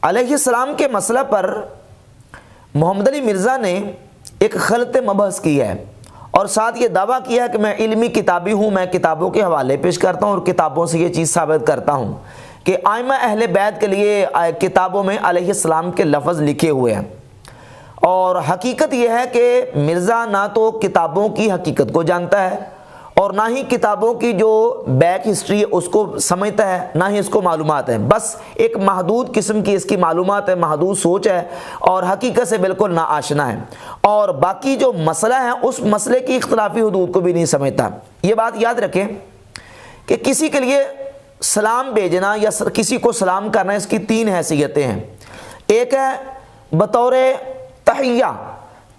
علیہ السلام کے مسئلہ پر محمد علی مرزا نے ایک غلط مبحث کی ہے اور ساتھ یہ دعویٰ کیا ہے کہ میں علمی کتابی ہوں، میں کتابوں کے حوالے پیش کرتا ہوں اور کتابوں سے یہ چیز ثابت کرتا ہوں کہ ائمہ اہل بیت کے لیے کتابوں میں علیہ السلام کے لفظ لکھے ہوئے ہیں۔ اور حقیقت یہ ہے کہ مرزا نہ تو کتابوں کی حقیقت کو جانتا ہے اور نہ ہی کتابوں کی جو بیک ہسٹری ہے اس کو سمجھتا ہے، نہ ہی اس کو معلومات ہے۔ بس ایک محدود قسم کی اس کی معلومات ہے، محدود سوچ ہے اور حقیقت سے بالکل ناآشنا ہے، اور باقی جو مسئلہ ہے اس مسئلے کی اختلافی حدود کو بھی نہیں سمجھتا۔ یہ بات یاد رکھیں کہ کسی کے لیے سلام بھیجنا یا کسی کو سلام کرنا، اس کی تین حیثیتیں ہیں۔ ایک ہے بطور تحیہ،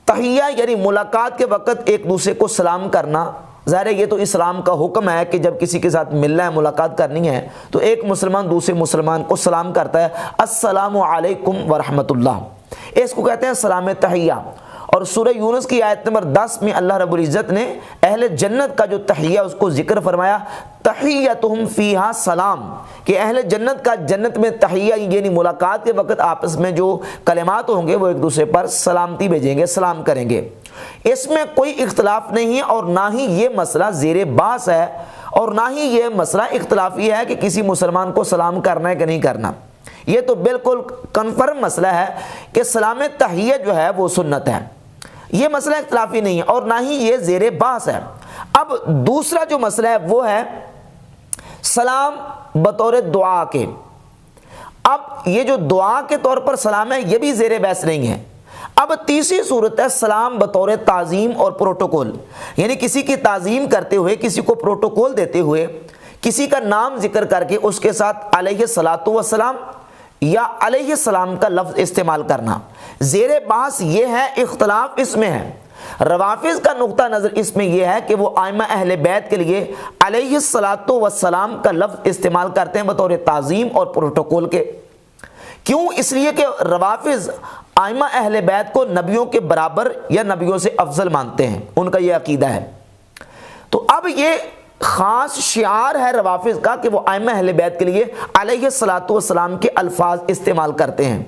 تحیہ یعنی ملاقات کے وقت ایک دوسرے کو سلام کرنا۔ ظاہر ہے یہ تو اسلام کا حکم ہے کہ جب کسی کے ساتھ ملنا ہے، ملاقات کرنی ہے تو ایک مسلمان دوسرے مسلمان کو سلام کرتا ہے، السلام علیکم ورحمۃ اللہ، اس کو کہتے ہیں سلام تحیہ۔ اور سورہ یونس کی آیت نمبر 10 میں اللہ رب العزت نے اہل جنت کا جو تحیہ اس کو ذکر فرمایا، تحیتہم فیہا سلام، کہ اہل جنت کا جنت میں تحیہ یعنی ملاقات کے وقت آپس میں جو کلمات ہوں گے وہ ایک دوسرے پر سلامتی بھیجیں گے، سلام کریں گے۔ اس میں کوئی اختلاف نہیں ہے اور نہ ہی یہ مسئلہ زیر بحث ہے اور نہ ہی یہ مسئلہ اختلافی ہے کہ کسی مسلمان کو سلام کرنا ہے کہ نہیں کرنا۔ یہ تو بالکل کنفرم مسئلہ ہے کہ سلام تحیہ جو ہے وہ سنت ہے، یہ مسئلہ اختلافی نہیں ہے اور نہ ہی یہ زیر بحث ہے۔ اب دوسرا جو مسئلہ ہے وہ ہے سلام بطور دعا کے۔ اب یہ جو دعا کے طور پر سلام ہے یہ بھی زیر بحث نہیں ہے۔ اب تیسری صورت ہے سلام بطور تعظیم اور پروٹوکول، یعنی کسی کی تعظیم کرتے ہوئے، کسی کو پروٹوکول دیتے ہوئے، کسی کا نام ذکر کر کے اس کے ساتھ علیہ الصلاۃ والسلام یا علیہ السلام کا لفظ استعمال کرنا۔ زیر بحث یہ ہے، اختلاف اس میں ہے۔ روافض کا نقطہ نظر اس میں یہ ہے کہ وہ ائمہ اہل بیت کے لیے علیہ الصلاۃ والسلام کا لفظ استعمال کرتے ہیں بطور تعظیم اور پروٹوکول کے۔ کیوں؟ اس لیے کہ روافض ائمہ اہل بیت کو نبیوں کے برابر یا نبیوں سے افضل مانتے ہیں، ان کا یہ عقیدہ ہے۔ تو اب یہ خاص شعار ہے روافض کا کہ وہ ائمہ اہل بیت کے لیے علیہ الصلاۃ والسلام کے الفاظ استعمال کرتے ہیں،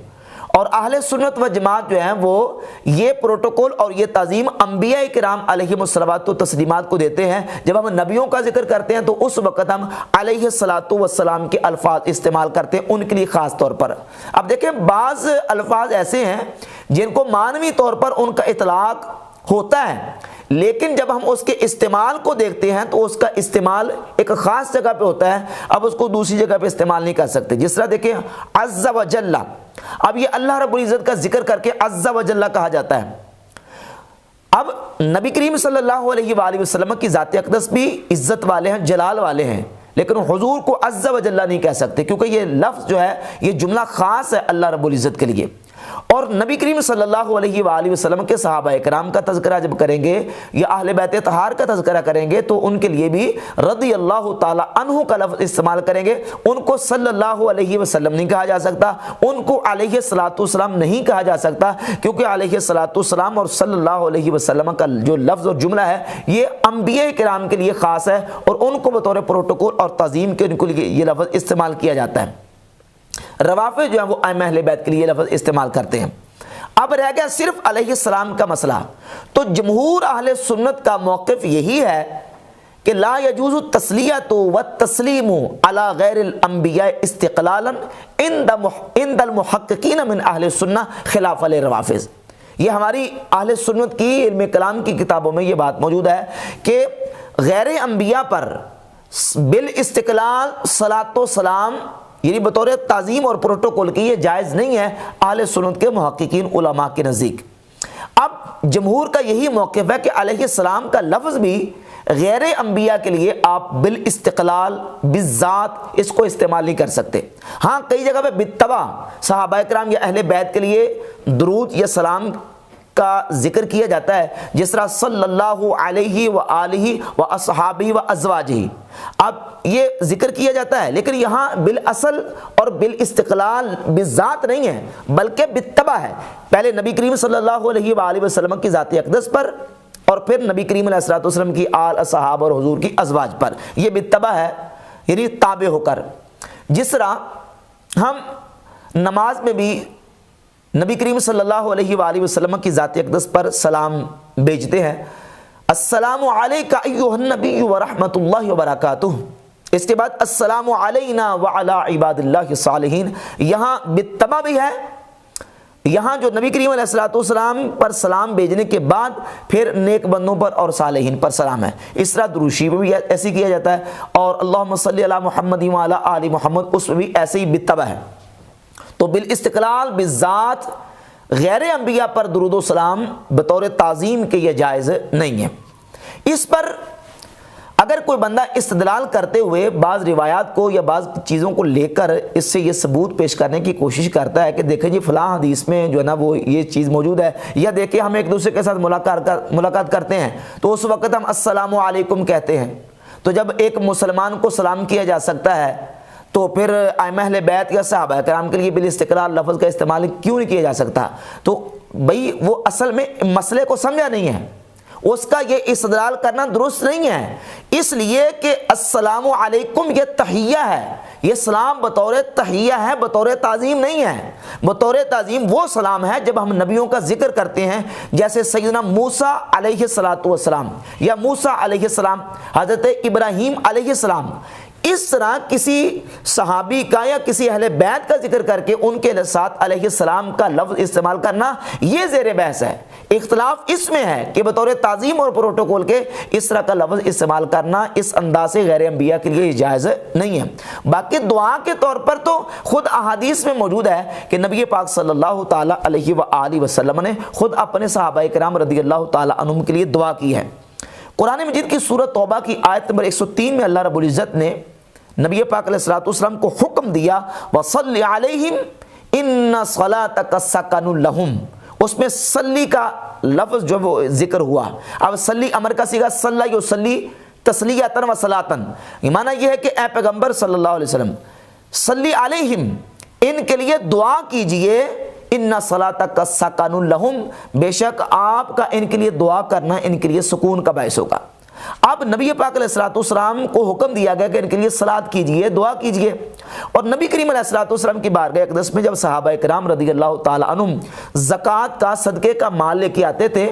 اور اہل سنت و جماعت جو ہیں وہ یہ پروٹوکول اور یہ تعظیم انبیاء کرام علیہم الصلوات و تسلیمات کو دیتے ہیں۔ جب ہم نبیوں کا ذکر کرتے ہیں تو اس وقت ہم علیہ الصلوات والسلام کے الفاظ استعمال کرتے ہیں ان کے لیے خاص طور پر۔ اب دیکھیں بعض الفاظ ایسے ہیں جن کو معنوی طور پر ان کا اطلاق ہوتا ہے، لیکن جب ہم اس کے استعمال کو دیکھتے ہیں تو اس کا استعمال ایک خاص جگہ پہ ہوتا ہے، اب اس کو دوسری جگہ پہ استعمال نہیں کر سکتے۔ جس طرح دیکھیں عز و جل، اب یہ اللہ رب العزت کا ذکر کر کے عز و جل کہا جاتا ہے۔ اب نبی کریم صلی اللہ علیہ وآلہ وسلم کی ذات اقدس بھی عزت والے ہیں، جلال والے ہیں، لیکن حضور کو عز و جل نہیں کہہ سکتے کیونکہ یہ لفظ جو ہے یہ جملہ خاص ہے اللہ رب العزت کے لیے۔ اور نبی کریم صلی اللہ علیہ وآلہ وسلم کے صحابہ کرام کا تذکرہ جب کریں گے یا اہل بیت اطہار کا تذکرہ کریں گے تو ان کے لیے بھی رضی اللہ تعالی عنہ کا لفظ استعمال کریں گے۔ ان کو صلی اللہ علیہ وسلم نہیں کہا جا سکتا، ان کو علیہ الصلاۃ والسلام نہیں کہا جا سکتا، کیونکہ علیہ الصلاۃ والسلام اور صلی اللہ علیہ وسلم کا جو لفظ اور جملہ ہے یہ انبیاء کرام کے لیے خاص ہے اور ان کو بطور پروٹوکول اور تعظیم کے ان کے لیے یہ لفظ استعمال کیا جاتا ہے۔ روافض جو ہیں وہ ائمہ اہل بیت کے لیے لفظ استعمال کرتے ہیں۔ اب رہ گیا صرف علیہ السلام کا مسئلہ، تو جمہور اہل سنت کا موقف یہی ہے کہ لا یجوز التسلیۃ والتسلیم علی غیر الانبیاء استقلالا عند المحققین من اہل السنہ خلاف الروافض۔ یہ ہماری اہل سنت کی علم کلام کی کتابوں میں یہ بات موجود ہے کہ غیر انبیاء پر بالاستقلال صلاۃ و سلام یعنی بطور تعظیم اور پروٹوکول کی یہ جائز نہیں ہے اہل سنت کے محققین علماء کے نزدیک۔ اب جمہور کا یہی موقف ہے کہ علیہ السلام کا لفظ بھی غیر انبیاء کے لیے آپ بالاستقلال بالذات اس کو استعمال نہیں کر سکتے۔ ہاں کئی جگہ پہ بالطبع صحابہ کرام یا اہل بیت کے لیے درود یا سلام کا ذکر کیا جاتا ہے، جس طرح صلی اللہ علیہ وآلہ واصحابہ وازواجہ، اب یہ ذکر کیا جاتا ہے لیکن یہاں بالاصل اور بالاستقلال بالذات نہیں ہے بلکہ بالتبع ہے۔ پہلے نبی کریم صلی اللہ علیہ وآلہ وسلم کی ذات اقدس پر اور پھر نبی کریم علیہ الصلوۃ والسلام کی آل اصحاب اور حضور کی ازواج پر، یہ بالتبع ہے یعنی تابع ہو کر۔ جس طرح ہم نماز میں بھی نبی کریم صلی اللہ علیہ وآلہ وسلم کی ذات اقدس پر سلام بھیجتے ہیں، السلام علیک ایھا النبی ورحمۃ اللہ وبرکاتہ۔ اس کے بعد السلام علینا وعلی عباد اللہ الصالحین، یہاں بالتبع بھی ہے، یہاں جو نبی کریم علیہ الصلوۃ والسلام پر سلام بھیجنے کے بعد پھر نیک بندوں پر اور صالحین پر سلام ہے۔ اس طرح درود شریف بھی ایسے کیا جاتا ہے، اور اللہم صلی علی محمد وعلی آل محمد اس میں بھی ایسے ہی بالتبع ہے۔ تو بالاستقلال بالذات غیر انبیاء پر درود و سلام بطور تعظیم کے یہ جائز نہیں ہے۔ اس پر اگر کوئی بندہ استدلال کرتے ہوئے بعض روایات کو یا بعض چیزوں کو لے کر اس سے یہ ثبوت پیش کرنے کی کوشش کرتا ہے کہ دیکھیں جی فلاں حدیث میں جو ہے نا وہ یہ چیز موجود ہے، یا دیکھیں ہم ایک دوسرے کے ساتھ ملاقات کرتے ہیں تو اس وقت ہم السلام علیکم کہتے ہیں، تو جب ایک مسلمان کو سلام کیا جا سکتا ہے تو پھر ائمہ اہل بیت یا صحابہ کرام کے لیے بالاستقلال لفظ کا استعمال کیوں نہیں کیا جا سکتا؟ تو بھائی وہ اصل میں مسئلے کو سمجھا نہیں ہے، اس کا یہ استدلال کرنا درست نہیں ہے، اس لیے کہ السلام علیکم یہ تحیہ ہے، یہ سلام بطور تحیہ ہے، بطور تعظیم نہیں ہے۔ بطور تعظیم وہ سلام ہے جب ہم نبیوں کا ذکر کرتے ہیں، جیسے سیدنا موسیٰ علیہ السلام یا موسیٰ علیہ السلام، حضرت ابراہیم علیہ السلام، اس طرح کسی صحابی کا یا کسی اہل بیت کا ذکر کر کے ان کے ساتھ علیہ السلام کا لفظ استعمال کرنا یہ زیر بحث ہے۔ اختلاف اس میں ہے کہ بطور تعظیم اور پروٹوکول کے اس طرح کا لفظ استعمال کرنا اس انداز سے غیر انبیاء کے لیے جائز نہیں ہے۔ باقی دعا کے طور پر تو خود احادیث میں موجود ہے کہ نبی پاک صلی اللہ تعالی علیہ وآلہ وسلم نے خود اپنے صحابہ کرام رضی اللہ تعالی عنہم کے لیے دعا کی ہے۔ قرآن مجید کی سورۃ توبہ کی آیت نمبر 103 میں اللہ رب العزت نے نبی پاک علیہ الصلوۃ والسلام کو حکم دیا وصلی علیہم ان صلاتک سکن لہم، اس میں صلی کا لفظ جو وہ ذکر ہوا۔ اب صلی امر کا صیغہ صلی یصلی تسلیۃ و صلاۃن، معنی یہ ہے کہ اے پیغمبر صلی اللہ علیہ وسلم صلی علیہم، ان کے لیے دعا کیجئے، ان صلاتک سکن لہم، بے شک آپ کا ان کے لیے دعا کرنا ان کے لیے سکون کا باعث ہوگا۔ اب نبی پاک علیہ الصلوۃ والسلام کو حکم دیا گیا کہ ان کے لیے صلات کیجئے، دعا کیجئے، اور نبی کریم علیہ الصلوۃ والسلام کی بارگاہ اقدس میں جب صحابہ کرام رضی اللہ تعالی عنہم زکوٰۃ کا صدقے کا مال لے کے آتے تھے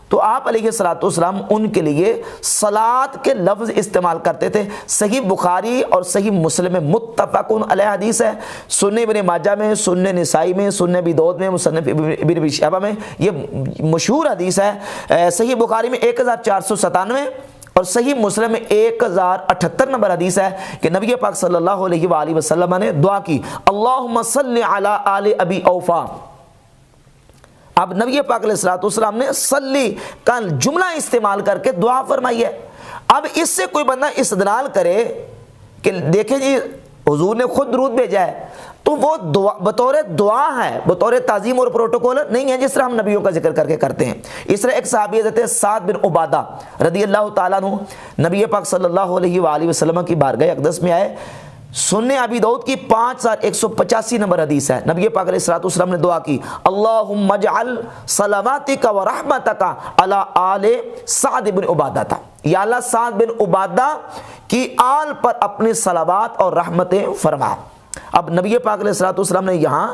تو آپ علیہ الصلوۃ والسلام ان کے لیے صلات کے لفظ استعمال کرتے تھے۔ صحیح بخاری اور صحیح مسلم میں متفق علیہ حدیث ہے، سنن ابن ماجہ میں، سنن نسائی میں، سنن ابی داؤد میں، مصنف ابن ابی شیبہ میں یہ مشہور حدیث ہے۔ صحیح بخاری میں 1497 اور صحیح مسلم میں 1078 نمبر حدیث ہے کہ نبی پاک صلی اللہ علیہ وآلہ وسلم نے دعا کی اللہم صلی علی آل ابی اوفا۔ اب نبی پاک علیہ الصلوۃ والسلام نے صلی کا جملہ استعمال کر کے دعا فرمائی ہے۔ اب اس سے کوئی بندہ استدلال کرے کہ دیکھیں جی حضور نے خود درود بھیجا ہے، تو وہ بطور دعا ہے، بطور تعظیم اور پروٹوکول نہیں ہے جس طرح ہم نبیوں کا ذکر کر کے کرتے ہیں۔ اس طرح ایک صحابی حضرت سعد بن عبادہ رضی اللہ تعالیٰ عنہ نبی پاک صلی اللہ علیہ وآلہ وسلم کی بارگاہ اقدس میں آئے، سنن ابی داؤد کی 5185 نمبر حدیث ہے، نبی پاک علیہ الصلوۃ والسلام نے دعا کی اللہم اجعل صلواتک و رحمتک علی آل سعد بن عبادہ، یا اللہ سعد بن عبادہ کی آل پر اپنی صلوات اور رحمتیں فرما۔ اب نبی پاک علیہ الصلوۃ والسلام نے یہاں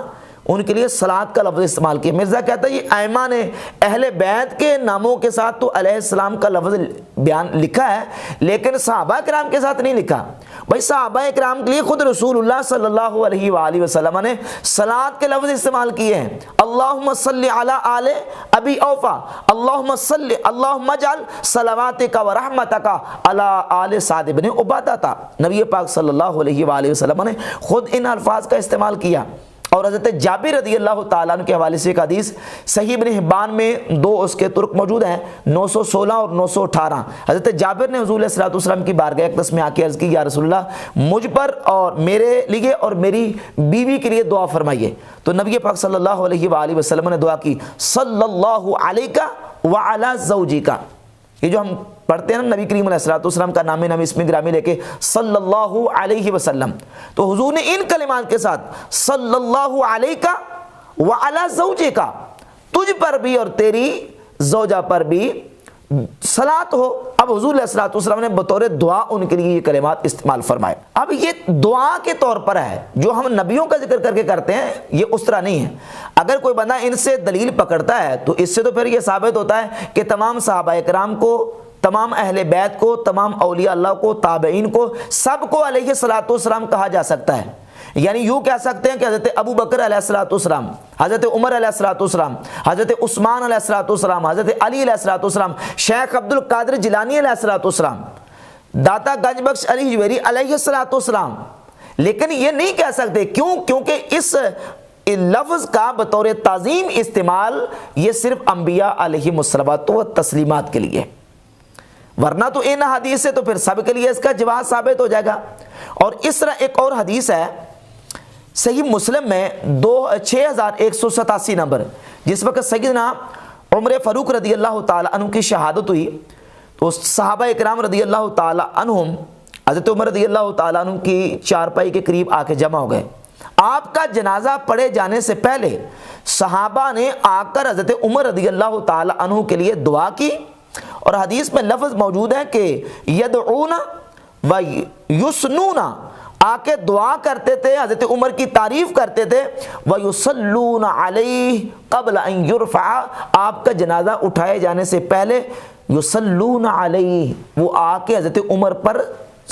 ان کے لیے صلات کا لفظ استعمال کیا۔ مرزا کہتا ہے یہ ائمہ نے اہل بیت کے ناموں کے ساتھ تو علیہ السلام کا لفظ بیان لکھا ہے لیکن صحابہ کرام کے ساتھ نہیں لکھا۔ بھائی صحابہ کرام کے لیے خود رسول اللہ صلی اللہ علیہ وآلہ وسلم نے صلات کے لفظ استعمال کیے ہیں، اللہم صلی علی آل ابی اوفا، اللہم صلی اللہم اجعل صلواتک و رحمتک علی آل سعد بن عبادہ۔ نبی پاک صلی اللہ علیہ وآلہ وسلم نے خود ان الفاظ کا استعمال کیا۔ اور حضرت جابر رضی اللہ تعالیٰ عنہ کے حوالے سے ایک حدیث صحیح ابن حبان میں 2 اس کے ترک موجود ہیں 916 اور 918۔ حضرت جابر نے حضور علیہ الصلوۃ والسلام کی بارگاہ اقدس میں آ کے عرض کی یا رسول اللہ مجھ پر اور میرے لیے اور میری بیوی کے لیے دعا فرمائیے، تو نبی پاک صلی اللہ علیہ وآلہ وسلم نے دعا کی صلی اللہ علیہ وعلی زوجک۔ یہ جو ہم پڑھتے ہیں نا نبی کریم علیہ الصلوۃ والسلام کا نام اسم گرامی لے کے صلی اللہ علیہ وسلم، تو حضور نے ان کلمات کے ساتھ صلی اللہ علیہ وعلی زوجک، تجھ پر بھی اور تیری زوجہ پر بھی صلات ہو. اب حضور علیہ الصلوۃ والسلام نے بطور دعا ان کے لیے یہ کلمات استعمال فرمائے. اب یہ دعا کے طور پر ہے، جو ہم نبیوں کا ذکر کر کے کرتے ہیں یہ اس طرح نہیں ہے. اگر کوئی بندہ ان سے دلیل پکڑتا ہے تو اس سے تو پھر یہ ثابت ہوتا ہے کہ تمام صحابہ کرام کو، تمام اہل بیت کو، تمام اولیاء اللہ کو، تابعین کو، سب کو علیہ الصلوۃ والسلام کہا جا سکتا ہے. یعنی یوں کہہ سکتے ہیں کہ حضرت ابو بکر علیہ الصلوۃ والسلام، حضرت عمر علیہ الصلوۃ والسلام، حضرت عثمان علیہ الصلوۃ والسلام، حضرت علی علیہ الصلوۃ والسلام، شیخ عبد القادر جیلانی علیہ الصلوۃ والسلام، داتا گنج بخش علی حجویری علیہ الصلوۃ والسلام. لیکن یہ نہیں کہہ سکتے، کیوں؟ کیونکہ اس لفظ کا بطور تعظیم استعمال یہ صرف انبیاء علیہم الصلوات و تسلیمات کے لیے، ورنہ تو ان حدیث سے تو پھر سب کے لیے اس کا جواز ثابت ہو جائے گا. اور اس طرح ایک اور حدیث ہے صحیح مسلم میں 6187 نمبر، جس وقت سیدنا عمر فاروق رضی اللہ تعالی عنہ کی شہادت ہوئی تو صحابہ اکرام رضی اللہ تعالی عنہم حضرت عمر رضی اللہ تعالی عنہ کی چارپائی کے قریب آ کے جمع ہو گئے. آپ کا جنازہ پڑھے جانے سے پہلے صحابہ نے آ کر حضرت عمر رضی اللہ تعالی عنہ کے لیے دعا کی، اور حدیث میں لفظ موجود ہے کہ یدعون و یسنون، آ کے دعا کرتے تھے، حضرت عمر کی تعریف کرتے تھے. وَيُصَلُّونَ عَلَيْهِ قَبْلَ أَن يُرْفَعَ، آپ کا جنازہ اٹھائے جانے سے پہلے یصلون علیہ، وہ آ کے حضرت عمر پر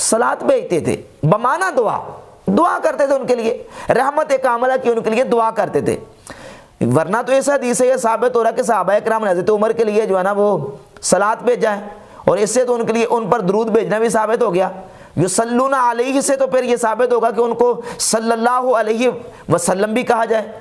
صلاۃ بھیجتے تھے، بمعنی دعا کرتے تھے ان کے لیے، رحمت کاملہ کی ان کے لیے دعا کرتے تھے. ورنہ تو اس حدیث سے یہ ثابت ہو رہا ہے کہ صحابہ کرام نے حضرت عمر کے لیے جو ہے نا وہ صلاۃ بھیجا ہے، اور اس سے تو ان کے لیے ان پر درود بھیجنا بھی ثابت ہو گیا. یصلون علیہ سے تو پھر یہ ثابت ہوگا کہ ان کو صلی اللہ علیہ وسلم بھی کہا جائے،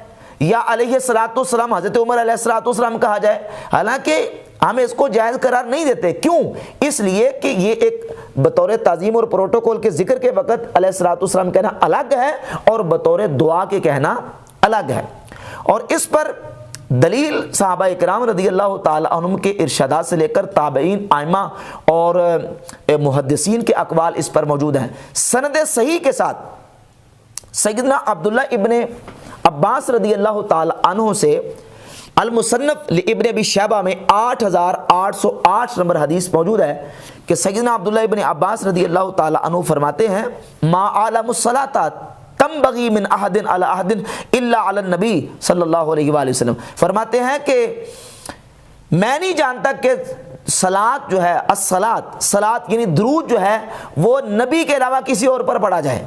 یا علیہ الصلوۃ والسلام حضرت عمر علیہ الصلوۃ والسلام کہا جائے. حالانکہ ہم اس کو جائز قرار نہیں دیتے. کیوں؟ اس لیے کہ یہ ایک بطور تعظیم اور پروٹوکول کے ذکر کے وقت علیہ الصلوۃ والسلام کہنا الگ ہے، اور بطور دعا کے کہنا الگ ہے. اور اس پر دلیل صحابہ اکرام رضی اللہ تعالی عنہم کے ارشادات سے لے کر تابعین، ائمہ اور محدثین کے اقوال اس پر موجود ہیں. سند صحیح کے ساتھ سیدنا عبداللہ ابن عباس رضی اللہ تعالی عنہ سے المصنف لابن ابی شیبہ میں 8808 نمبر حدیث موجود ہے کہ سیدنا عبداللہ ابن عباس رضی اللہ تعالی عنہ فرماتے ہیں ما عالم الصلاۃ تنبغی من احد علی احد الا علی النبی صلی اللہ علیہ وآلہ وسلم. فرماتے ہیں کہ میں نہیں جانتا کہ صلاۃ جو ہے، صلاۃ یعنی درود جو ہے وہ نبی کے علاوہ کسی اور پر پڑھا جائے،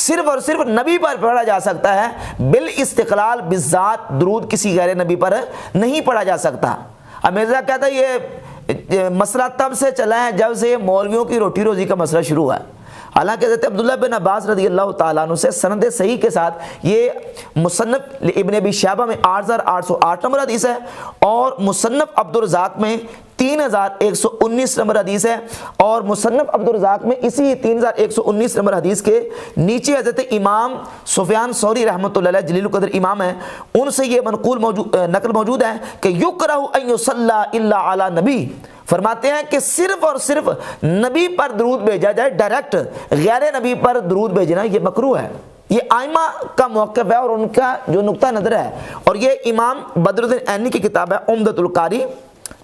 صرف اور صرف نبی پر پڑھا جا سکتا ہے، بالاستقلال بالذات درود کسی غیر نبی پر نہیں پڑھا جا سکتا. اب مرزا کہتا ہے یہ مسئلہ تب سے چلا ہے جب سے مولویوں کی روٹی روزی کا مسئلہ شروع ہوا ہے. حالانکہ حضرت عبداللہ بن عباس رضی اللہ تعالیٰ عنہ سے سند صحیح کے ساتھ یہ مصنف ابن ابی شیبہ میں 8808 نمبر حدیث ہے، اور مصنف عبد الرزاق میں 3119 نمبر حدیث ہے، اور مصنف عبد الرزاق میں اسی 3119 نمبر حدیث کے نیچے حضرت امام سفیان ثوری رحمۃ اللہ علیہ جلیل القدر امام ہیں، ان سے یہ نقل موجود ہے کہ یکرہ ان یصلی الا علی نبی. فرماتے ہیں کہ صرف اور صرف نبی پر درود بھیجا جائے، ڈائریکٹ غیر نبی پر درود بھیجنا یہ مکروہ ہے. یہ ائمہ کا موقف ہے اور ان کا جو نقطہ نظر ہے، اور یہ امام بدر الدین عینی کی کتاب ہے عمدۃ القاری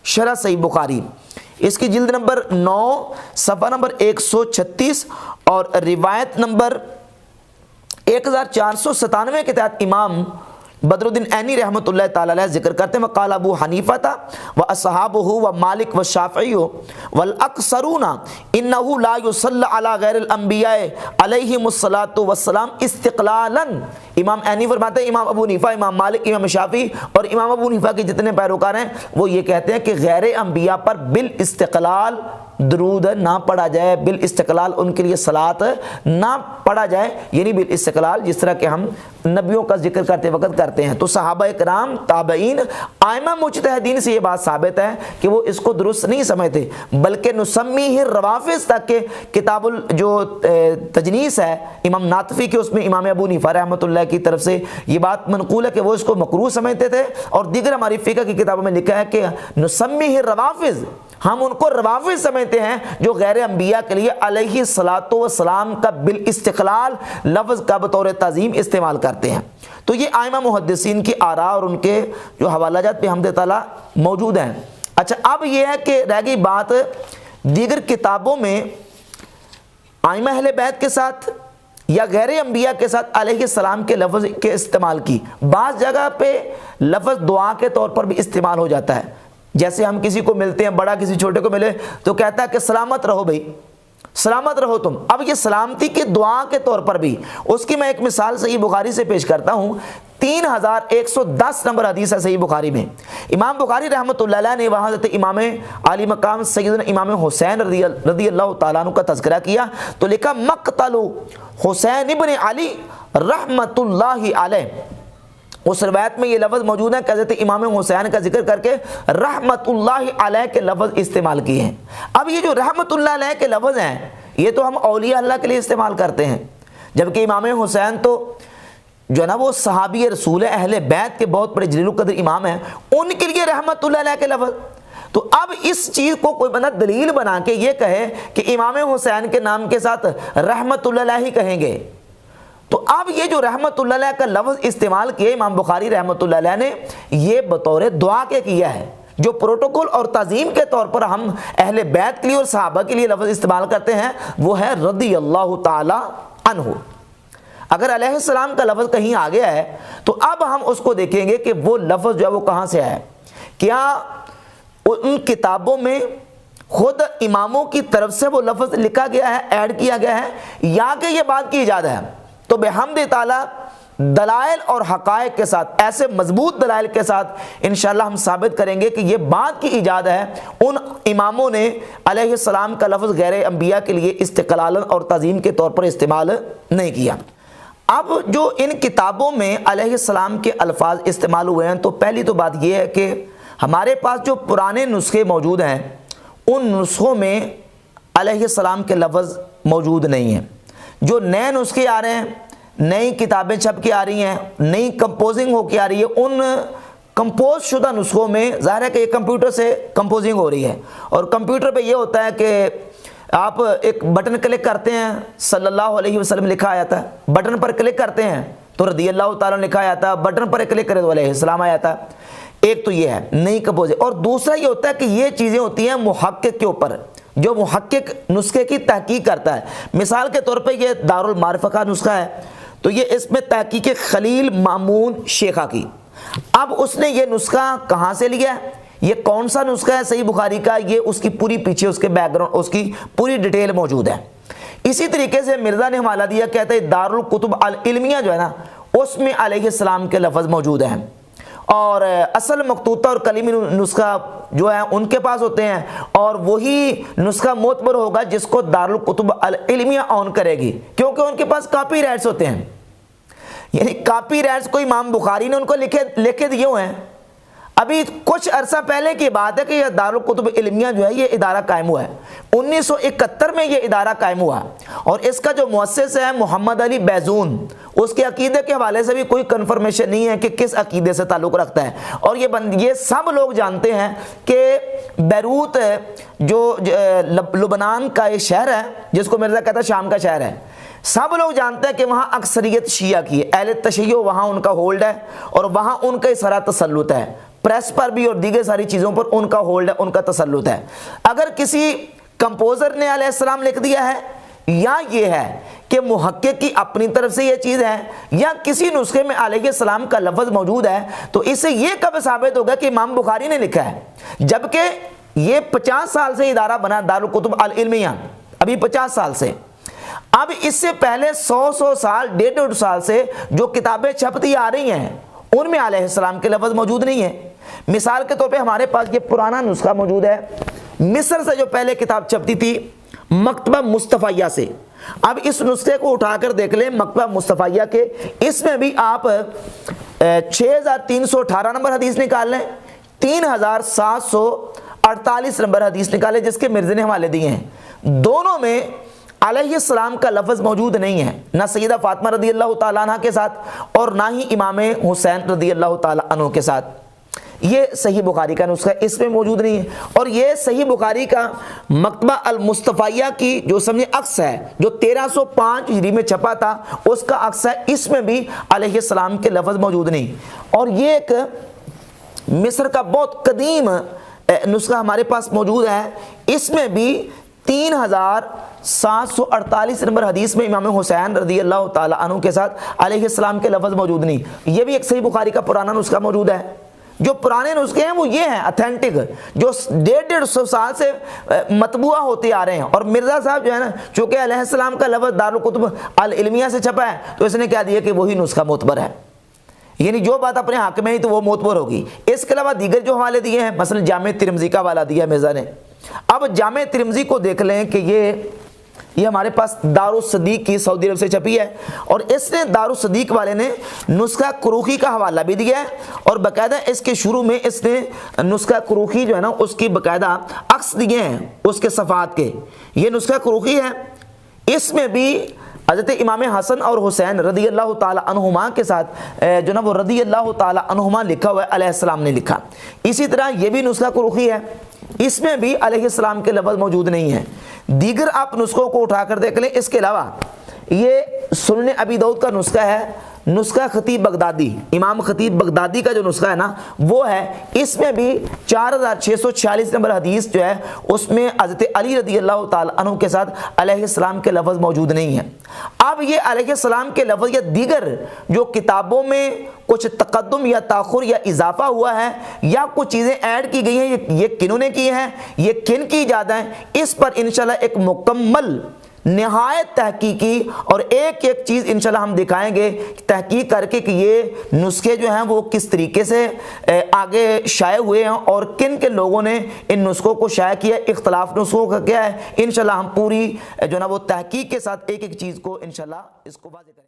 شرح صحیح بخاری، اس کی جلد نمبر 9 صفحہ نمبر 136 اور روایت نمبر 1497 کے تحت امام بدر الدین عینی رحمۃ اللہ تعالی علیہ ذکر کرتے ہیں وقال ابو حنیفہ و اصحابہ و مالک و شافعی والاکثرون انه لا يصلى على غیر الانبیاء علیہم الصلاۃ والسلام استقلالا. امام عینی فرماتے ہیں امام ابو حنیفہ، امام مالک، امام شافعی اور امام ابو حنیفہ کے جتنے پیروکار ہیں وہ یہ کہتے ہیں کہ غیر انبیاء پر بالاستقلال درود نہ پڑھا جائے، بالاستقلال ان کے لیے صلاۃ نہ پڑھا جائے، یعنی بالاستقلال جس طرح کہ ہم نبیوں کا ذکر کرتے وقت کرتے ہیں. تو صحابہ کرام، تابعین، ائمہ مجتہدین سے یہ بات ثابت ہے کہ وہ اس کو درست نہیں سمجھتے، بلکہ نسمیہ الروافض تک کہ کتاب جو تجنیس ہے امام ناطفی کے، اس میں امام ابو حنیفہ رحمۃ اللہ کی طرف سے یہ بات منقول ہے کہ وہ اس کو مکروہ سمجھتے تھے، اور دیگر ہماری فقہ کی کتابوں میں لکھا ہے کہ نسمیہ الروافض، ہم ان کو روافض سمجھتے ہیں جو غیر انبیاء کے لیے علیہ الصلاۃ والسلام کا بالاستقلال لفظ کا بطور تعظیم استعمال کرتے ہیں. تو یہ ائمہ محدثین کی آراء اور ان کے جو حوالہ جات پہ حمد تعالیٰ موجود ہیں. اچھا اب یہ ہے کہ رہ گئی بات دیگر کتابوں میں ائمہ اہل بیت کے ساتھ یا غیر انبیاء کے ساتھ علیہ السلام کے لفظ کے استعمال کی. بعض جگہ پہ لفظ دعا کے طور پر بھی استعمال ہو جاتا ہے. جیسے ہم کسی کو ملتے ہیں, بڑا کسی چھوٹے کو ملے تو کہتا ہے کہ سلامت رہو بھائی, سلامت رہو تم. اب یہ سلامتی کی دعا کے طور پر بھی, اس کی میں ایک مثال صحیح بخاری سے پیش کرتا ہوں. 3110 نمبر حدیث ہے صحیح بخاری میں. امام بخاری رحمۃ اللہ علیہ نے وہاں حضرت امام عالی مقام سیدنا امام حسین رضی اللہ تعالیٰ عنہ کا تذکرہ کیا تو لکھا مقتل حسین ابن علی رحمۃ اللہ علیہ. اس روایت میں یہ لفظ موجود ہے کہ حضرت امام حسین کا ذکر کر کے رحمۃ اللہ علیہ کے لفظ استعمال کیے ہیں. اب یہ جو رحمۃ اللہ علیہ کے لفظ ہیں یہ تو ہم اولیاء اللہ کے لیے استعمال کرتے ہیں, جبکہ امام حسین تو جو ہے نا وہ صحابی رسول اہل بیت کے بہت بڑے جلیل القدر امام ہیں, ان کے لیے رحمۃ اللہ علیہ کے لفظ. تو اب اس چیز کو کوئی بندہ دلیل بنا کے یہ کہے کہ امام حسین کے نام کے ساتھ رحمۃ اللہ علیہ ہی کہیں گے, تو اب یہ جو رحمۃ اللہ علیہ کا لفظ استعمال کیا امام بخاری رحمۃ اللہ علیہ نے, یہ بطور دعا کے کیا ہے. جو پروٹوکول اور تعظیم کے طور پر ہم اہل بیت کے لیے اور صحابہ کے لیے لفظ استعمال کرتے ہیں وہ ہے رضی اللہ تعالی عنہ. اگر علیہ السلام کا لفظ کہیں آ گیا ہے تو اب ہم اس کو دیکھیں گے کہ وہ لفظ جو ہے وہ کہاں سے ہے. کیا ان کتابوں میں خود اماموں کی طرف سے وہ لفظ لکھا گیا ہے, ایڈ کیا گیا ہے, یا کہ یہ بات کی ایجاد ہے؟ تو بحمد تعالیٰ دلائل اور حقائق کے ساتھ, ایسے مضبوط دلائل کے ساتھ انشاءاللہ ہم ثابت کریں گے کہ یہ بات کی ایجاد ہے. ان اماموں نے علیہ السلام کا لفظ غیر انبیاء کے لیے استقلالا اور تعظیم کے طور پر استعمال نہیں کیا. اب جو ان کتابوں میں علیہ السلام کے الفاظ استعمال ہوئے ہیں تو پہلی تو بات یہ ہے کہ ہمارے پاس جو پرانے نسخے موجود ہیں ان نسخوں میں علیہ السلام کے لفظ موجود نہیں ہیں. جو نئے نسخے آ رہے ہیں, نئی کتابیں چھپ کے آ رہی ہیں, نئی کمپوزنگ ہو کے آ رہی ہے, ان کمپوز شدہ نسخوں میں ظاہر ہے کہ یہ کمپیوٹر سے کمپوزنگ ہو رہی ہے, اور کمپیوٹر پہ یہ ہوتا ہے کہ آپ ایک بٹن کلک کرتے ہیں صلی اللہ علیہ وسلم لکھا آیا تھا, بٹن پر کلک کرتے ہیں تو رضی اللہ تعالیٰ لکھا آیا تھا, بٹن پر کلک کرے تو علیہ السلام آیا تھا. ایک تو یہ ہے نئی کمپوزنگ, اور دوسرا یہ ہوتا ہے کہ یہ چیزیں ہوتی ہیں محقق کے اوپر, جو محقق نسخے کی تحقیق کرتا ہے. مثال کے طور پہ یہ دارالمعارفہ کا نسخہ ہے تو یہ اس میں تحقیق خلیل مامون شیخہ کی. اب اس نے یہ نسخہ کہاں سے لیا ہے, یہ کون سا نسخہ ہے صحیح بخاری کا, یہ اس کی پوری پیچھے اس کے بیک گراؤنڈ اس کی پوری ڈیٹیل موجود ہے. اسی طریقے سے مرزا نے حوالہ دیا, کہتے ہیں دارالکتب العلمیہ جو ہے نا اس میں علیہ السلام کے لفظ موجود ہیں, اور اصل مخطوطہ اور کلیمی نسخہ جو ہے ان کے پاس ہوتے ہیں, اور وہی نسخہ معتبر ہوگا جس کو دارالکتب العلمیہ آن کرے گی, کیونکہ ان کے پاس کاپی رائٹس ہوتے ہیں. یعنی کاپی رائٹس کو امام بخاری نے ان کو لکھے دیے ہوئے ہیں. ابھی کچھ عرصہ پہلے کی بات ہے کہ یہ دارالکتب علمیہ جو ہے یہ ادارہ قائم ہوا ہے, 1971 میں یہ ادارہ قائم ہوا, اور اس کا جو مؤسس ہے محمد علی بیزون, اس کے عقیدے کے حوالے سے بھی کوئی کنفرمیشن نہیں ہے کہ کس عقیدے سے تعلق رکھتا ہے. اور یہ سب لوگ جانتے ہیں کہ بیروت جو لبنان کا ایک شہر ہے جس کو مرزا کہتا ہے شام کا شہر ہے, سب لوگ جانتے ہیں کہ وہاں اکثریت شیعہ کی ہے, اہل تشیع وہاں ان کا ہولڈ ہے, اور وہاں ان کا سارا تسلط ہے, پریس پر بھی اور دیگر ساری چیزوں پر ان کا ہولڈ ہے, ان کا تسلط ہے. اگر کسی کمپوزر نے علیہ السلام لکھ دیا ہے, یا یہ ہے کہ محقق کی اپنی طرف سے یہ چیز ہے, یا کسی نسخے میں علیہ السلام کا لفظ موجود ہے, تو اس سے یہ کب ثابت ہوگا کہ امام بخاری نے لکھا ہے, جبکہ یہ 50 سال سے ادارہ بنا دارالکتب العلمیہ, ابھی 50 سال سے. اب اس سے پہلے 100 سال 150 سال سے جو کتابیں چھپتی آ رہی ہیں ان میں علیہ السلام کے لفظ موجود نہیں ہیں. مثال کے طور پہ ہمارے پاس یہ پرانا نسخہ موجود ہے مصر سے جو پہلے کتاب چھپتی تھی مکتبہ مصطفیہ سے. اب اس نسخے کو اٹھا کر دیکھ لیں مکتبہ مصطفیہ کے, اس میں بھی آپ 6318 نمبر حدیث نکال لیں, 3748 نمبر حدیث نکالیں جس کے مرزا نے حوالے دیے ہیں. دونوں میں علیہ السلام کا لفظ موجود نہیں ہے, نہ سیدہ فاطمہ رضی اللہ تعالیٰ عنہ کے ساتھ اور نہ ہی امام حسین رضی اللہ تعالیٰ عنہ کے ساتھ. یہ صحیح بخاری کا نسخہ اس میں موجود نہیں ہے. اور یہ صحیح بخاری کا مکتبہ المصطفیہ کی جو سمجھے عکس ہے جو 1305 ہجری میں چھپا تھا اس کا عکس ہے, اس میں بھی علیہ السلام کے لفظ موجود نہیں. اور یہ ایک مصر کا بہت قدیم نسخہ ہمارے پاس موجود ہے، اس میں بھی 3748 نمبر حدیث میں امام حسین رضی اللہ تعالیٰ عنہ کے ساتھ علیہ السلام کے لفظ موجود نہیں۔ یہ بھی ایک صحیح بخاری کا پرانا نسخہ موجود ہے۔ جو پرانے نسخے ہیں وہ یہ ہیں اتھینٹک، جو 150 سال سے مطبوعہ ہوتے آ رہے ہیں۔ اور مرزا صاحب جو ہے نا، چونکہ علیہ السلام کا لفظ دارالکتب العلمیہ سے چھپا ہے تو اس نے کیا دیا کہ وہی نسخہ معتبر ہے، یعنی جو بات اپنے حق میں ہی تو وہ معتبر ہوگی۔ اس کے علاوہ دیگر جو حوالے دیے ہیں، مثلا جامع ترمذی کا حوالہ دیا مرزا نے۔ اب جامع ترمذی کو دیکھ لیں کہ یہ ہمارے پاس دارالصدیق کی سعودی عرب سے چھپی ہے، اور اس نے دارالصدیق والے نے نسخہ کروخی کا حوالہ بھی دیا ہے، اور باقاعدہ اس کے شروع میں اس نے نسخہ کروخی جو ہے نا اس کی باقاعدہ عکس دیے ہیں اس کے صفحات کے۔ یہ نسخہ کروخی ہے، اس میں بھی حضرت امام حسن اور حسین رضی اللہ تعالی عنہما کے ساتھ جو نا وہ رضی اللہ تعالی عنہما لکھا ہوا ہے، علیہ السلام نے لکھا۔ اسی طرح یہ بھی نسخہ کروخی ہے، اس میں بھی علیہ السلام کے لفظ موجود نہیں ہیں۔ دیگر آپ نسخوں کو اٹھا کر دیکھ لیں۔ اس کے علاوہ یہ سنن ابی داؤد کا نسخہ ہے، نسخہ خطیب بغدادی، امام خطیب بغدادی کا جو نسخہ ہے نا وہ ہے، اس میں بھی 4646 نمبر حدیث جو ہے اس میں حضرت علی رضی اللہ تعالی عنہ کے ساتھ علیہ السلام کے لفظ موجود نہیں ہیں۔ اب یہ علیہ السلام کے لفظ یا دیگر جو کتابوں میں کچھ تقدم یا تاخر یا اضافہ ہوا ہے یا کچھ چیزیں ایڈ کی گئی ہیں، یہ کنہوں نے کی ہیں، یہ کن کی ایجاد ہیں، اس پر انشاءاللہ ایک مکمل نہایت تحقیقی اور ایک ایک چیز انشاءاللہ ہم دکھائیں گے تحقیق کر کے کہ یہ نسخے جو ہیں وہ کس طریقے سے آگے شائع ہوئے ہیں اور کن کے لوگوں نے ان نسخوں کو شائع کیا، اختلاف نسخوں کا کیا ہے۔ انشاءاللہ ہم پوری جو نا وہ تحقیق کے ساتھ ایک ایک چیز کو انشاءاللہ اس کو واضح کریں۔